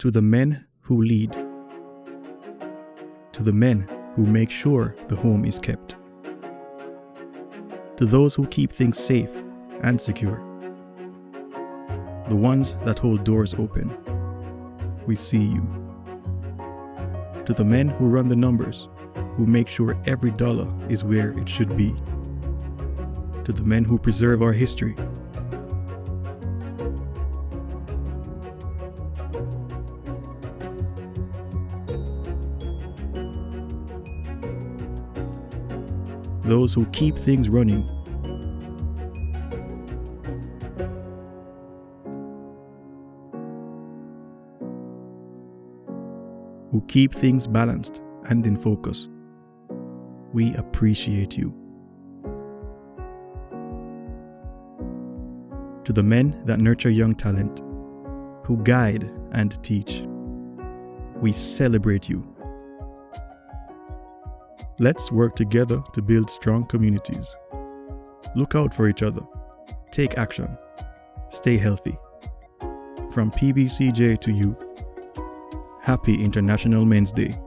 To the men who lead. To the men who make sure the home is kept. To those who keep things safe and secure. The ones that hold doors open. We see you. To the men who run the numbers, who make sure every dollar is where it should be. To the men who preserve our history. Those who keep things running. Who keep things balanced and in focus. We appreciate you. To the men that nurture young talent, who guide and teach, we celebrate you. Let's work together to build strong communities. Look out for each other. Take action. Stay healthy. From PBCJ to you, Happy International Men's Day.